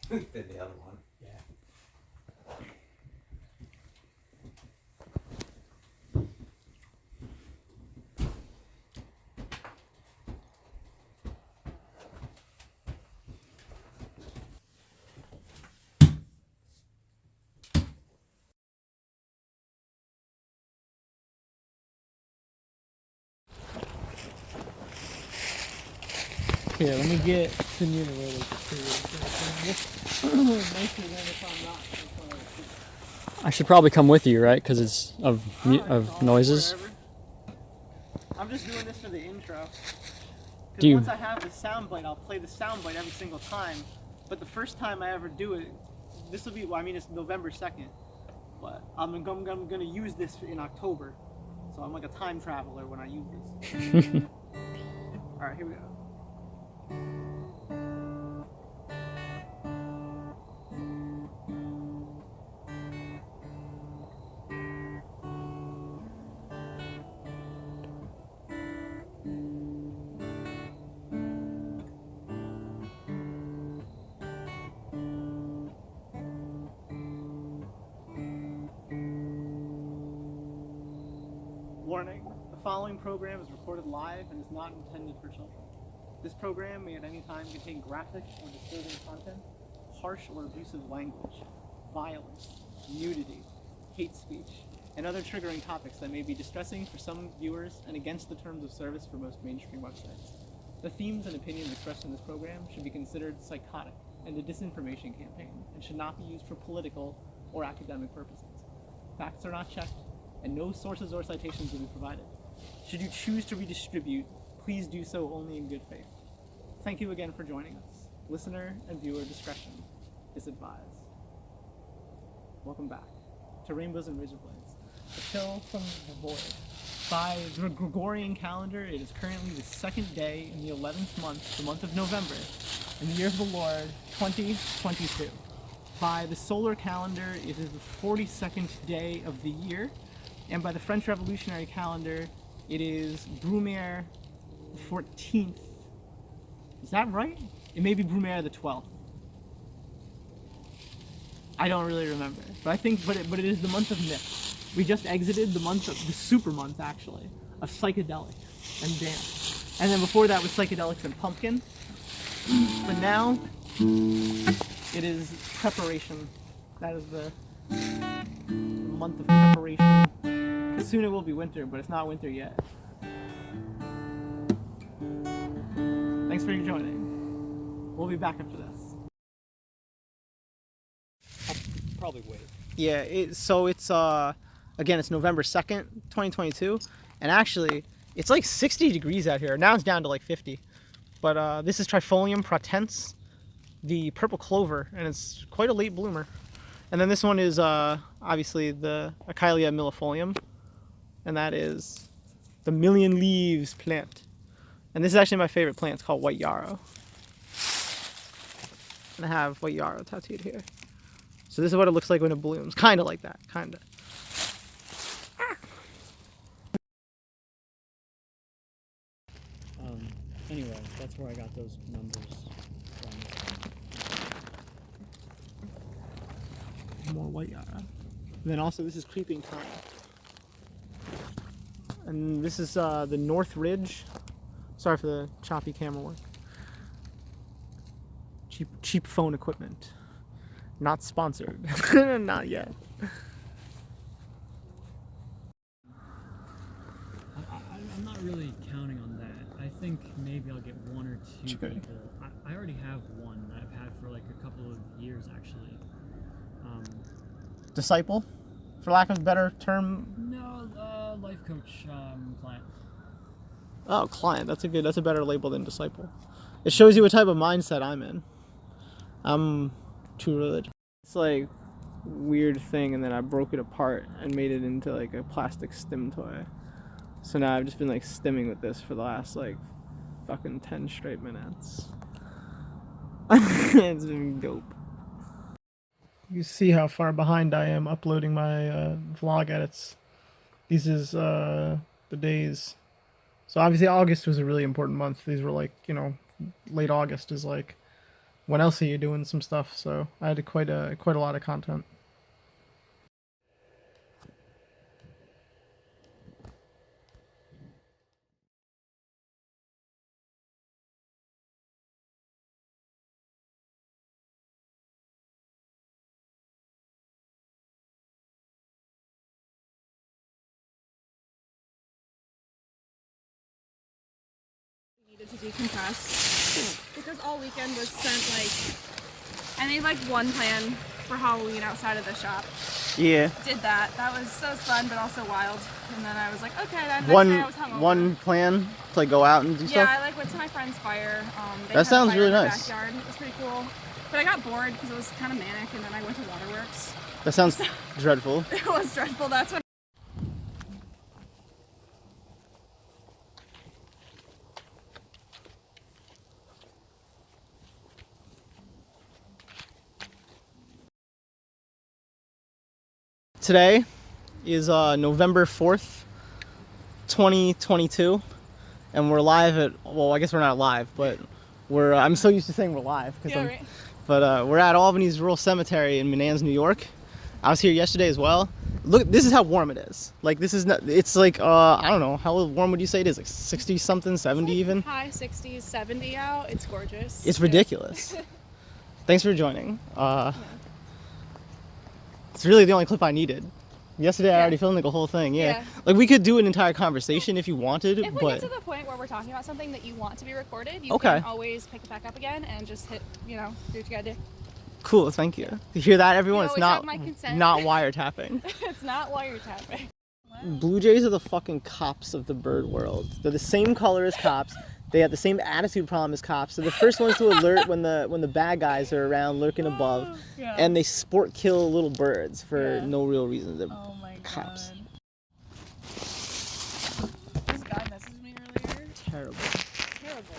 than the other one. Yeah. Here, let me get to near where they I should probably come with you, right? Because it's of noises. Wherever. I'm just doing this for the intro. Do you- Once I have the soundbite, I'll play the soundbite every single time. But the first time I ever do it, this will be, well, I mean, it's November 2nd. But I'm gonna use this in October. So I'm like a time traveler when I use this. Alright, here we go. Warning, the following program is recorded live and is not intended for children. This program may at any time contain graphic or disturbing content, harsh or abusive language, violence, nudity, hate speech, and other triggering topics that may be distressing for some viewers and against the terms of service for most mainstream websites. The themes and opinions expressed in this program should be considered psychotic and a disinformation campaign and should not be used for political or academic purposes. Facts are not checked, and no sources or citations will be provided. Should you choose to redistribute, please do so only in good faith. Thank you again for joining us. Listener and viewer discretion is advised. Welcome back to Rainbows and Razor Blades, a show from the void. By the Gregorian calendar, it is currently the second day in the 11th month, the month of November, in the year of the Lord, 2022. By the solar calendar, it is the 42nd day of the year, and by the French Revolutionary calendar, it is Brumaire the 14th. Is that right? It may be Brumaire the 12th. I don't really remember, but I think, but it is the month of myths. We just exited the month of the super month, actually, of psychedelics and dance, and then before that was psychedelics and pumpkin. But now it is preparation. That is the month of preparation. Soon it will be winter, but it's not winter yet. Thanks for joining. We'll be back after this. I'll probably wait. Yeah, so it's again, it's November 2nd, 2022, and actually it's like 60 degrees out here. Now it's down to like 50. But this is Trifolium pratense, the purple clover, and it's quite a late bloomer. And then this one is obviously the Achillea millefolium, and that is the million leaves plant. And this is actually my favorite plant. It's called white yarrow. And I have white yarrow tattooed here. So this is what it looks like when it blooms. Kind of like that, kind of. Anyway, that's where I got those numbers from. More white yarrow. And then also this is creeping thyme. And this is the North Ridge. Sorry for the choppy camera work. Cheap phone equipment. Not sponsored. Not yet. I'm not really counting on that. I think maybe I'll get one or two Okay. people. I already have one that I've had for like a couple of years actually. Disciple, for lack of a better term. No, life coach client. Oh, client. That's a better label than disciple. It shows you what type of mindset I'm in. I'm too religious. It's like weird thing, and then I broke it apart and made it into like a plastic stim toy. So now I've just been like stimming with this for the last like fucking 10 straight minutes. It's been dope. You see how far behind I am uploading my vlog edits. These is the days. So obviously August was a really important month. These were like, you know, late August is like when else are you doing some stuff? So I had quite a lot of content. Needed to decompress because all weekend was spent like I made like one plan for Halloween outside of the shop. Yeah. Did that. That was so fun but also wild. And then I was like, okay, then next One day I was hungover. one plan to like go out and do Yeah, stuff. I like went to my friend's fire. They That had a sounds fire really in their nice. Backyard. It was pretty cool. But I got bored because it was kind of manic, and then I went to Waterworks. That sounds dreadful. It was dreadful. That's when. Today is November 4th, 2022, and we're live at, well, I guess we're not live, but we're, I'm so used to saying we're live, Yeah, right. but we're at Albany's Rural Cemetery in Menands, New York. I was here yesterday as well. Look, this is how warm it is. Like, this is not, it's like, I don't know, how warm would you say it is? Like 60 something, 70 even? High 60s, 70 out. It's gorgeous. It's ridiculous. Thanks for joining. It's really the only clip I needed. Yesterday I already filmed like a whole thing, yeah. Like we could do an entire conversation if you wanted, If we but get to the point where we're talking about something that you want to be recorded, you Okay. can always pick it back up again and just hit, do what you gotta do. cool, thank you. You hear that, everyone? You It's always have not my consent. not wiretapping. It's not wiretapping. Blue jays are the fucking cops of the bird world. They're the same color as cops. They have the same attitude problem as cops. They're the first ones to alert when the bad guys are around lurking above, and they sport kill little birds for no real reason. They're Oh my cops. god. This guy messaged me earlier. Terrible. Terrible.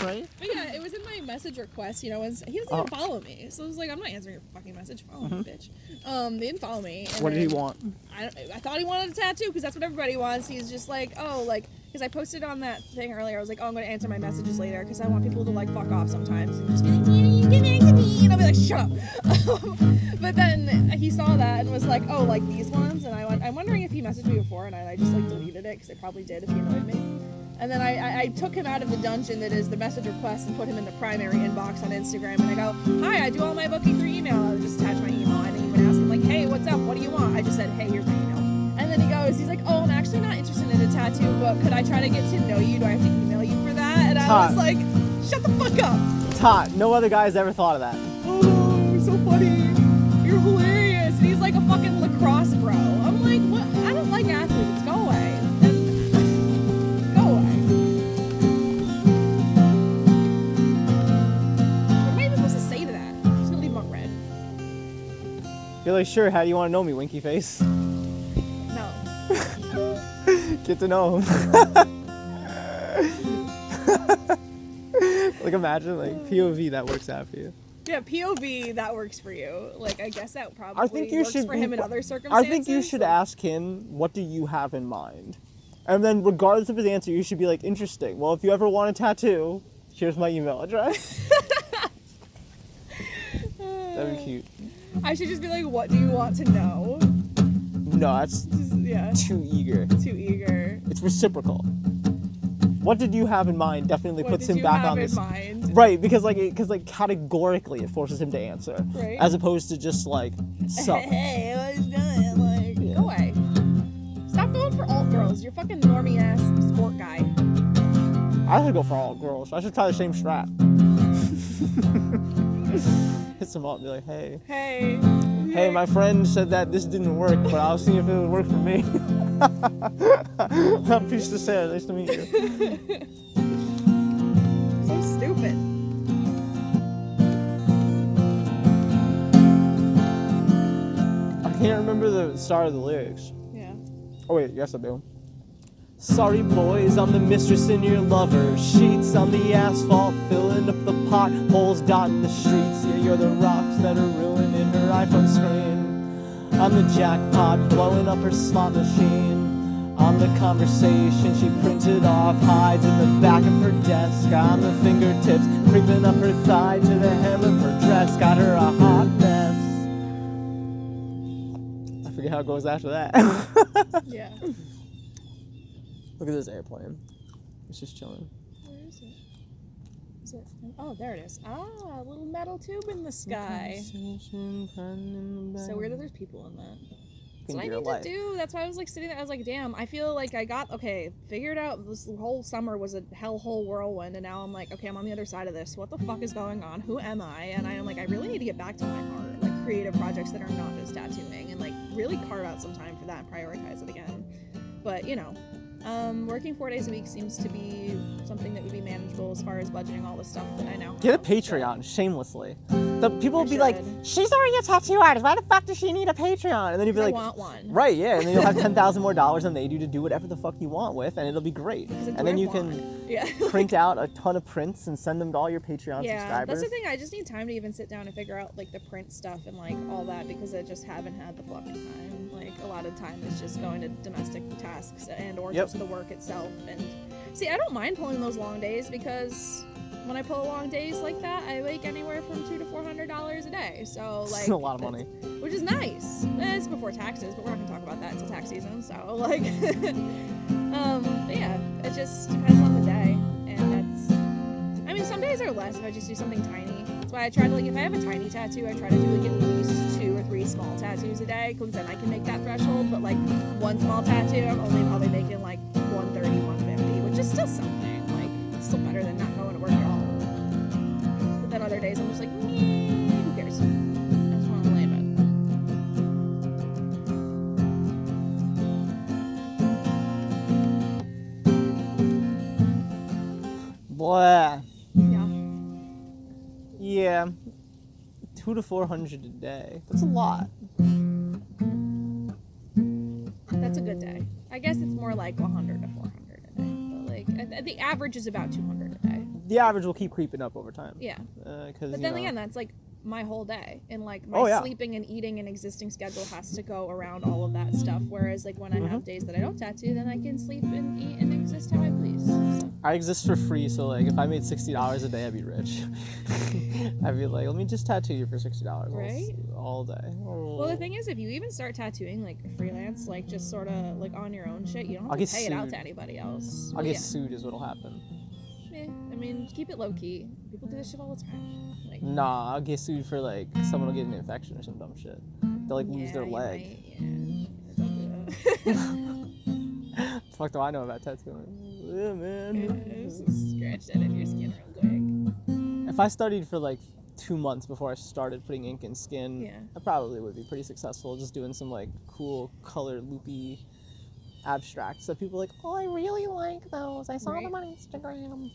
Right? But yeah, it was in my message request, and he doesn't even follow me. So I was like, I'm not answering your fucking message. Follow me, bitch. They didn't follow me. And What did he then want? I thought he wanted a tattoo because that's what everybody wants. He's just like, because I posted on that thing earlier. I was like, oh, I'm going to answer my messages later because I want people to like fuck off sometimes and just be like, you didn't answer me, and I'll be like, shut up. But then he saw that and was like, oh, like these ones, and I'm wondering if he messaged me before and I just like deleted it because it probably did if he annoyed me. And then I took him out of the dungeon that is the message request and put him in the primary inbox on Instagram. And I go, hi, I do all my booking through email. I would just attach my email. I didn't even ask him, like, hey, what's up? What do you want? I just said, hey, here's my email. And then he's like, oh, I'm actually not interested in a tattoo, but could I try to get to know you? Do I have to email you for that? And I was like, shut the fuck up. It's hot. No other guy's ever thought of that. Oh, you're so funny. You're hilarious. And he's like a fucking lacrosse bro. I'm like, what? I don't like athletes. Go away. You're like, sure, how do you want to know me, winky face? No. Get to know him. Like, imagine, like, POV that works out for you. Yeah, POV, that works for you. Like, I guess that probably works for him in other circumstances. I think you should ask him, what do you have in mind? And then, regardless of his answer, you should be like, interesting. Well, if you ever want a tattoo, here's my email address. That'd be cute. I should just be like, what do you want to know? No, that's too eager. Too eager. It's reciprocal. What did you have in mind definitely puts him back on this. Mind? Right, because categorically it forces him to answer. Right. As opposed to just like, sup. Hey, what's doing? Like, go away. Stop going for alt girls. You're fucking normie ass sport guy. I should go for all girls. I should try the same strap. Hit some up and be like, hey. Hey, my friend said that this didn't work, but I was seeing if it would work for me. I'm Peach to Sarah. Nice to meet you. So stupid. I can't remember the start of the lyrics. Yeah. Oh wait, yes I do. Sorry boys, I'm the mistress in your lover. Sheets on the asphalt, filling up the potholes, dotting the streets. Yeah, you're the rocks that are ruining her iPhone screen. I'm the jackpot, blowing up her slot machine. On the conversation she printed off, hides in the back of her desk. On the fingertips, creeping up her thigh to the hem of her dress. Got her a hot mess. I forget how it goes after that. Yeah. Look at this airplane. It's just chilling. Where is it? Is it? Oh, there it is. Ah, a little metal tube in the sky. So weird that there's people in that. That's what I need to do. That's why I was like sitting there. I was like, damn, I feel like I got, figured out this whole summer was a hellhole whirlwind. And now I'm like, okay, I'm on the other side of this. What the fuck is going on? Who am I? And I am like, I really need to get back to my heart. Like creative projects that are not just tattooing. And like really carve out some time for that and prioritize it again. But, you know. Working 4 days a week seems to be something that would be manageable as far as budgeting all the stuff that I now have. Get a Patreon, shamelessly. The people will be like, she's already a tattoo artist. Why the fuck does she need a Patreon? And then you'll be like, I want one. Right, yeah. And then you'll have $10,000 more than they do to do whatever the fuck you want with, and it'll be great. And then you can print out a ton of prints and send them to all your Patreon subscribers. That's the thing. I just need time to even sit down and figure out like the print stuff and like all that because I just haven't had the fucking time. Like a lot of time is just going to domestic tasks and or just the work itself. And see, I don't mind pulling those long days because when I pull long days like that, I make anywhere from $200 to $400 a day. So like, it's a lot of money, which is nice. It's before taxes, but we're not gonna talk about that until tax season. So like, but yeah, it just depends on the day, and that's. I mean, some days are less if I just do something tiny. That's why I try to like, if I have a tiny tattoo, I try to do like at least 2 or 3 small tattoos a day, because then I can make that threshold. But like one small tattoo, I'm only probably making like 130, 150, which is still something. Like it's still better than not going to work at all. But then other days I'm just like, who cares? I just want to lay in bed. Blah. Yeah. Yeah. 200 to 400 a day. That's a lot. That's a good day. I guess it's more like 100 to 400 a day. But like the average is about 200 a day. The average will keep creeping up over time. Yeah. But then again, that's like my whole day, and like my sleeping and eating and existing schedule has to go around all of that stuff. Whereas like when I have days that I don't tattoo, then I can sleep and eat and exist how I please. So. I exist for free, so like if I made $60 a day, I'd be rich. I'd be like, let me just tattoo you for $60 right? all day. Well, the thing is, if you even start tattooing like freelance, like just sort of like on your own shit, you don't have to pay it out to anybody else. I'll get sued is what'll happen. Yeah, I mean, keep it low key. People do this shit all the time. Like, nah, I'll get sued for like someone will get an infection or some dumb shit. They'll like lose their leg. Don't do that. Fuck do I know about tattooing? Yeah, man. Just scratch that in your skin real quick. If I studied for like 2 months before I started putting ink in skin, I probably would be pretty successful just doing some like cool color loopy abstracts that people are like, oh, I really like those. I saw them on Instagram.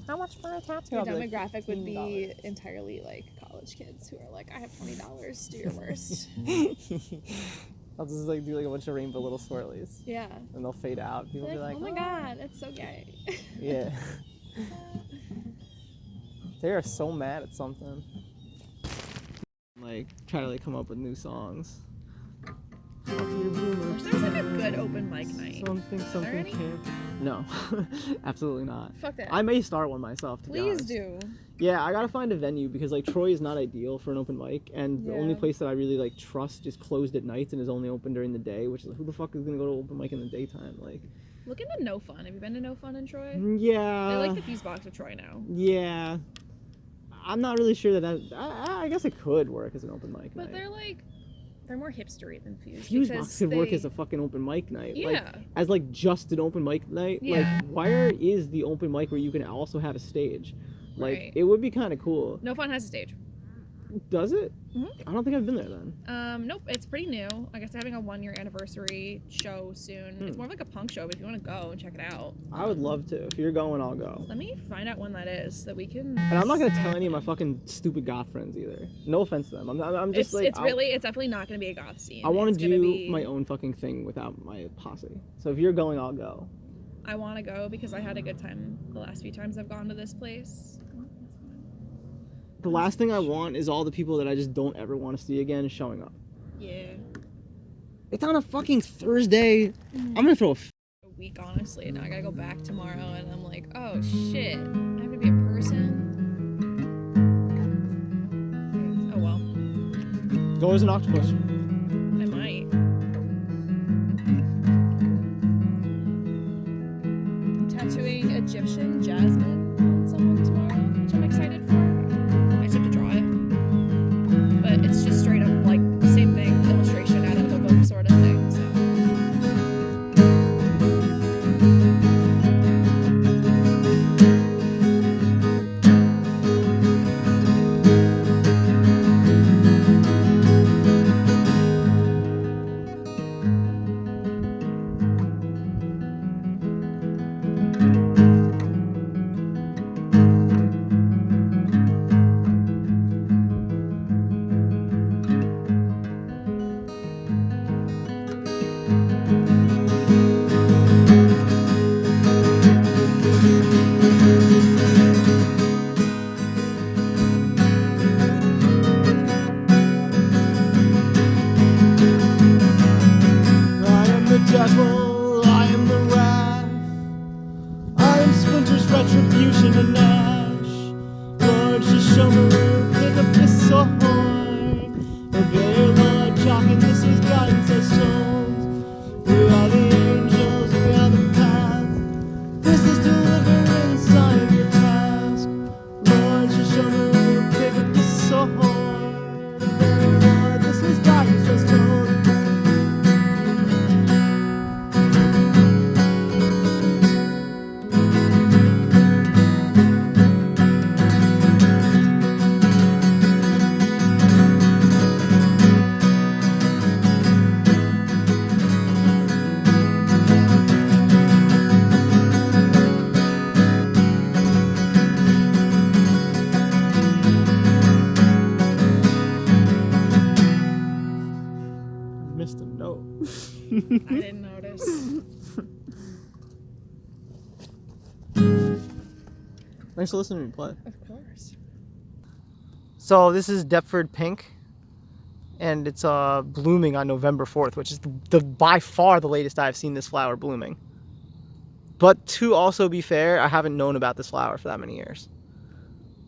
How much for a tattoo? Your demographic would be entirely like college kids who are like, I have $20, do your worst. I'll just like do like a bunch of rainbow little swirlies. Yeah. And they'll fade out. People will be like, oh my god, that's so gay. Yeah. They are so mad at something. Like, try to like come up with new songs. Fuck you, boomers. There's like a good open mic night. Something camp. No, absolutely not. Fuck that. I may start one myself, to be honest. Please do. Yeah, I gotta find a venue because like Troy is not ideal for an open mic, and the only place that I really like trust is closed at nights and is only open during the day, which is like, who the fuck is gonna go to open mic in the daytime? Like, look into No Fun. Have you been to No Fun in Troy? Yeah. I like the Fuse Box of Troy now. Yeah. I'm not really sure that I guess it could work as an open mic but night. They're more hipstery than Fuse. Fuse Box could work as a fucking open mic night. Yeah. Like, as like just an open mic night. Yeah. Like, where is the open mic where you can also have a stage? Like, right. It would be kind of cool. No Fun has a stage. Does it? Mm-hmm. I don't think I've been there then. Nope, it's pretty new. I guess they're having a 1-year anniversary show soon. It's more of like a punk show, but if you want to go and check it out. I would love to. If you're going, I'll go. Let me find out when that is, so that we can... And I'm not going to tell any of my fucking stupid goth friends either. No offense to them. I'm just it's definitely not going to be a goth scene. I want to do my own fucking thing without my posse. So if you're going, I'll go. I want to go because I had a good time the last few times I've gone to this place. The last thing I want is all the people that I just don't ever want to see again showing up. Yeah. It's on a fucking Thursday. I'm gonna throw A week, honestly, and now I gotta go back tomorrow, and I'm like, oh shit, I have to be a person. Oh well, Go as an octopus. I might. I'm tattooing Egyptian jasmine on someone tomorrow, which I'm excited for. I just have to draw it, but it's just straight up like same thing, illustration out of a book sort of thing. So. I am the devil, I am the wrath. I am Splinter's retribution and Ash. Lord, just show me pick up this sword. Obey your Lord, Jock, and this was guidance I sold. We are the angels, we are the path. This is deliverance, I am your task. Lord, just show me pick up this sword. Lord, this was guidance I sold. Missed a note. I didn't notice. Thanks for listening to me play. Of course. So this is Deptford Pink, and it's blooming on November 4th, which is the by far the latest I've seen this flower blooming. But to also be fair, I haven't known about this flower for that many years.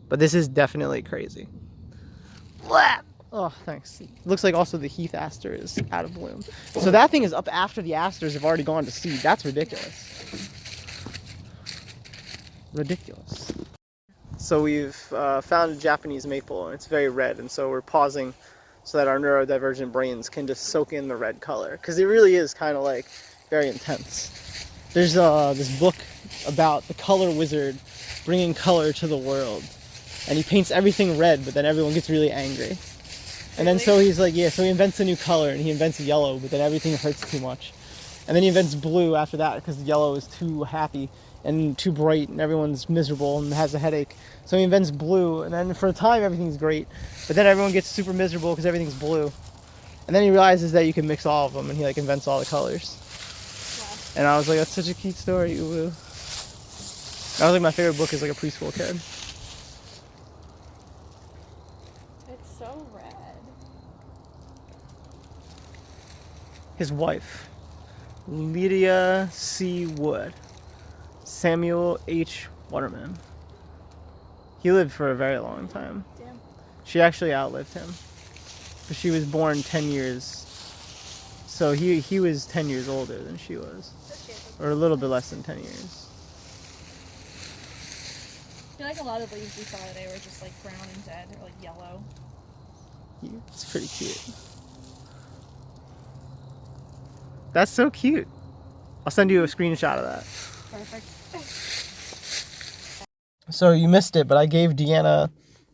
But this is definitely crazy. Blah! Oh, thanks. It looks like also the Heath aster is out of bloom. So that thing is up after the asters have already gone to seed. That's ridiculous. Ridiculous. So we've found a Japanese maple, and it's very red, and so we're pausing so that our neurodivergent brains can just soak in the red color, because it really is kind of like very intense. There's this book about the color wizard bringing color to the world, and he paints everything red, but then everyone gets really angry. And then so he's like, yeah, so he invents a new color, and he invents yellow, but then everything hurts too much. And then he invents blue after that, because the yellow is too happy and too bright, and everyone's miserable and has a headache. So he invents blue, and then for a time everything's great, but then everyone gets super miserable because everything's blue. And then he realizes that you can mix all of them, and he like invents all the colors. Wow. And I was like, that's such a cute story, Uwu. That was like my favorite book as like a preschool kid. It's so red. His wife, Lydia C. Wood, Samuel H. Waterman. He lived for a very long time. Damn. She actually outlived him. But she was born 10 years. So he was 10 years older than she was. Or a little bit less than 10 years. I feel like a lot of leaves we saw today were just like brown and dead or like yellow. It's pretty cute. That's so cute. I'll send you a screenshot of that. Perfect. So you missed it, but I gave Deanna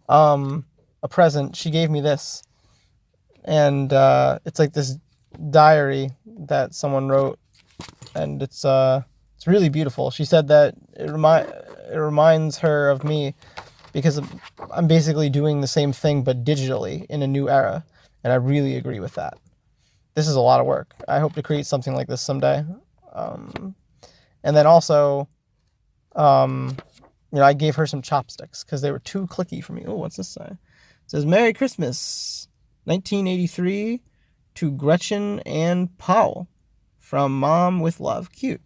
a present. She gave me this. And it's like this diary that someone wrote, and it's really beautiful. She said that it reminds her of me because I'm basically doing the same thing but digitally in a new era, and I really agree with that. This is a lot of work. I hope to create something like this someday. And then also, I gave her some chopsticks because they were too clicky for me. Oh, what's this say? It says, Merry Christmas, 1983 to Gretchen and Paul from Mom with Love. Cute.